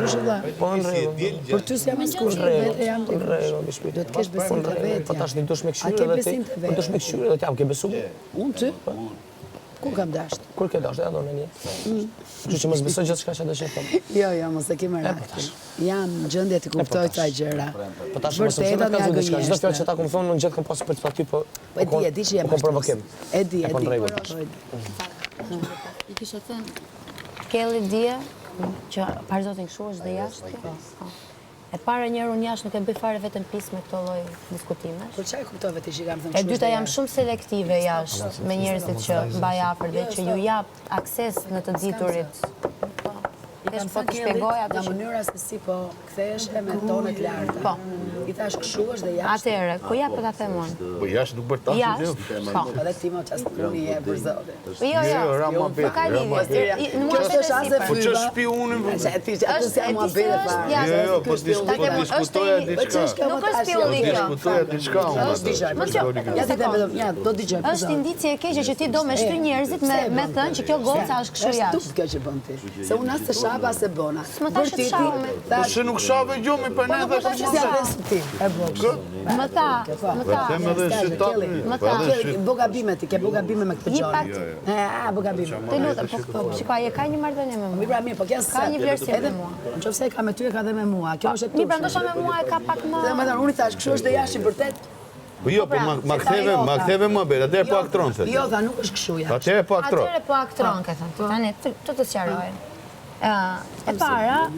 kush vëlla? Po në rregull. Për ty si jam e skuq, vetë jam Në rregull, mi shpirt. Do të kesh besim të vetë. Po tash dush me A këshyrë ke edhe besim ti. të Po vetë? dush me këshyrë edhe ti, am ke besu? Unë ty? Kur kam dasht? Kur ke dash, edhe në një. Kështu që mos besoj gjithçka që do të them. Jo, mos e ke merak. Jam në gjendje të kuptoj këto gjëra. Po tash mos e them ka diçka, çdo fjalë që ta kum thonë, unë gjithë kam pasur për të ty, po E di që jam. po provokim. E di. Po në rregull. I kisha thënë, Kelly dje që parëzotin kështu është dhe jashtë. E para njerë unë jashtë nuk e bëj fare vetëm pis me këto lloj diskutimesh. Por çfarë kuptove ti që kam thënë? E dyta jam shumë selektive jashtë me njerëzit që mbaj afër dhe që ju jap akses në të diturit. Kesh po të shpjegoj atë nga që... mënyra se si po kthehesh me tonet larta. Po. I thash kështu është dhe jashtë. Atëherë, ku ja po ta them unë? Po jashtë nuk bërtas Jashtë, po. Edhe ti më çast puni e për zotin. Jo, po ka lidhje. Kjo është shase Po që shpionin? Ti atë si jam bërë fare. Jo, po diskutoja diçka. Nuk është spiolli kjo. Diskutoja diçka. Ja ti them vetëm, ja, do dëgjoj. Është indicie e keqe që ti do me shty njerëzit me thënë që kjo goca është kështu jashtë. Është kjo që bën ti. Se unë as të shapa se bona. S'më tash të shame. Po se nuk shave gjomi për ne dhe Që si apres ti, e bokë. Më tha. Them edhe shitat. Më tha. Bo gabime ti, ke bo gabime me këtë Një gjonë. Bo gabime. Të lutem, po shikoj, e ka një marrëdhënie me Mi mua. pra mirë, po kjo Ka një vlerësim me mua. Nëse e ka me ty, e ka dhe me mua. Kjo është e Mi pra ndoshta me mua e ka pak më... Dhe më thënë, unë i thash, kështu është dhe jashtë i vërtet. Po jo, po ma ktheve më bërë, atëherë po aktron se. Jo, tha, nuk është kështu jashtë. Atëherë po aktron. Atëre po aktron, ka thënë. Tani, të sqaroj. E para,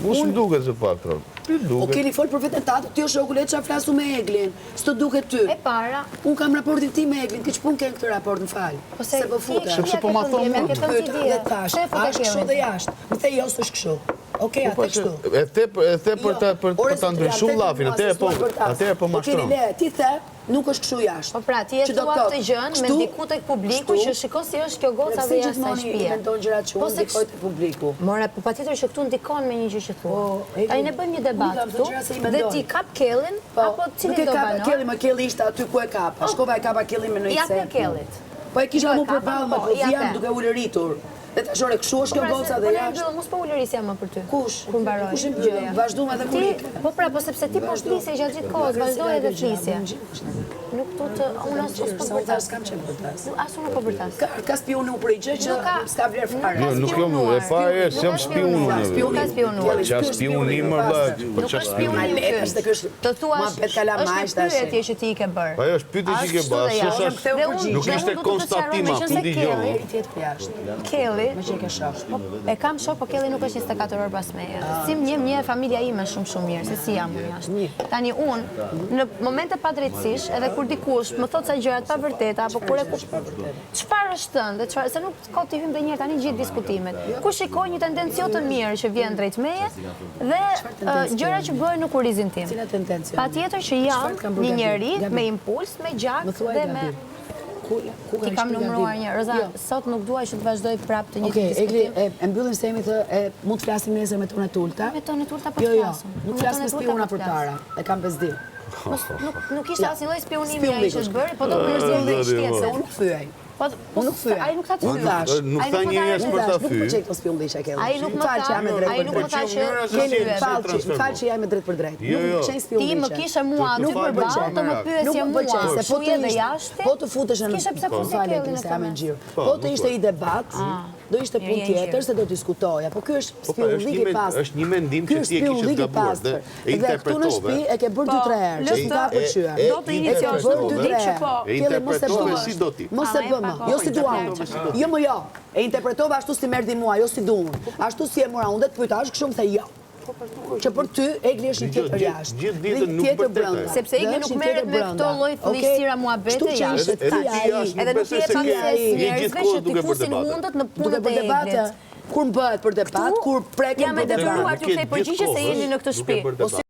Mos më duket se po aktron. O Duket. keni folë për vetën tatë, ti o shoku le çfarë flasu me Eglin. S'të duket ty. e para, Unë kam raportin ti me Eglin, këç punë ke këtë raport në fal. Se po futem. Sepse po ma thonë mua. Dhe tash, a është kështu dhe jashtë. Më the jo s'është kështu. Okej, atë kështu. E the për ta ndryshuar llafin, atëherë po mashtron. Okej, ti the, nuk është kështu jashtë. po pra, ti e thua këtë gjën me ndiku tek publiku që shikon si është kjo goca dhe jashtë sa shtëpia. Mendon gjërat që unë ndikoj te publiku. More, po patjetër që këtu ndikon me një gjë që thua. Tani ne bëjmë një debat Unë kam këtu thënë gjëra se i dhe mendoj. ti kap Kellin apo cilin do banor? Kelli, më Kelli ishte aty ku e kapa. Shkova e kapa Kellin me në Ja IC. te Kellit. Po e kisha Jo, e mu kapa, përballë me po, po ja jam te. duke ulëritur. Dhe tash ore kështu është kjo goca dhe jashtë. Mos po ulërisja më për ty. Kush? Kur mbaroj. Kush më gjëja. vazhdojmë edhe kur ik. Po pra, po sepse ti po flisje gjatë gjithë kohës, vazhdoj edhe flisje. Nuk tu të unë as po Sa bërtas. s'kam çem bërtas. As unë po bërtas. Ka spionu për i gjë që Nuk ka- s'ka vlerë fare. Jo, nuk jam e fare, s'jam spion unë. Nuk ka spionuar. Qa spionim më vllaj, po Nuk qa është spionim. spionim Ai, ky. është ky është. Të thuash, Muhabet kalamaj është një pyetje që ti i ke bërë. Po ajo është pyetje që ke Ashtu bërë, dhe ja, s'është jam ktheu përgjigje. nuk ishte Dhe unë do të të konstatim, sqaroj, a meqense ku dëgjoj. Kelly- Tjetë për jashtë. Kelly, Me që i ke shoh. e kam shoh, po Kelly nuk është 24 orë pas meje. Si një familja ime shumë mirë, se si jam unë jashtë. Tani unë, në momente padrejtësish, edhe kur dikush më thot sa gjërat pa vërteta, apo kur e çfarë është thënë, dhe çfarë, se nuk ka të hym dhe njëherë tani gjithë diskutimet. Ku shikoj një tendencë jo të mirë që vjen drejt meje dhe gjëra që bëhen në kurrizin tim. Cila tendencë? Patjetër që jam një njeri me impuls, me gjak dhe me... Ti kam numëruar një. Roza, sot nuk duaj që të vazhdoj prapë të një Okej, Egli, diskutim. e mbyllim semi të mund të flasim nesër me tonet ulta. Me tonet ulta po Jo, flasim. nuk flas me spiona për para. E kam bezdi. Nuk ishte asnjë lloj spionimi ai që është bërë, po do përzihem dhe shtjet se Unë nuk thyej. unë nuk thyej. Ai nuk tha të thash. thyej. Nuk tha një njerëz për ta Nuk fyer. më çej këto spionlisha Kelli. Ai nuk më Fal që jam e drejtë ai për nuk më drejtë. tha që Kelli, Kelly, fal që jam e drejtë për drejtë. Jo, jo. Nuk më çej ti spionlisha. më kishe mua aty Nuk më përballë, pëlqen. të më pyesje Nuk më mua, pëlqen, se po shuje të dhe ishte, jashtë. po të futesh në Kishe pse fusje Fal, Kelly Egli, në se jam e koment. gjirë. Po të ishte i debat, do ishte punë tjetër se do të diskutoja. Po ky është spionlik i pastër. Është një mendim që ti e kishe gabuar dhe e Dhe këtu në shtëpi e ke bërë 2-3 herë. Që s'ka pëlqyer. Do të iniciosh në publik që po. E interpretove si do ti. Mos e bë më, jo si dua unë. Jo më jo. E interpretova ashtu si merdi mua, jo si duan. Ashtu si e mora unë, dhe të pyeta, është kështu më the jo. Që për ty Egli është një tjetër jashtë. Gjithë ditën nuk tjetër vërtetë. brenda. Sepse Egli nuk Dhe është një merret tjetër me brenda. këto lloj flishtira muhabete Kështu që jashtë. ishte Edhe ti ti ai. jashtë Edhe nuk besoj jep se ke akses je njerëzve gjithkohë që duke të për fusin debate. mundët në Duke punët për e debate, Eglit. kur bëhet për debat, kur preken Jam e për debat. detyruar t'ju kthej përgjigje se jeni në këtë shtëpi.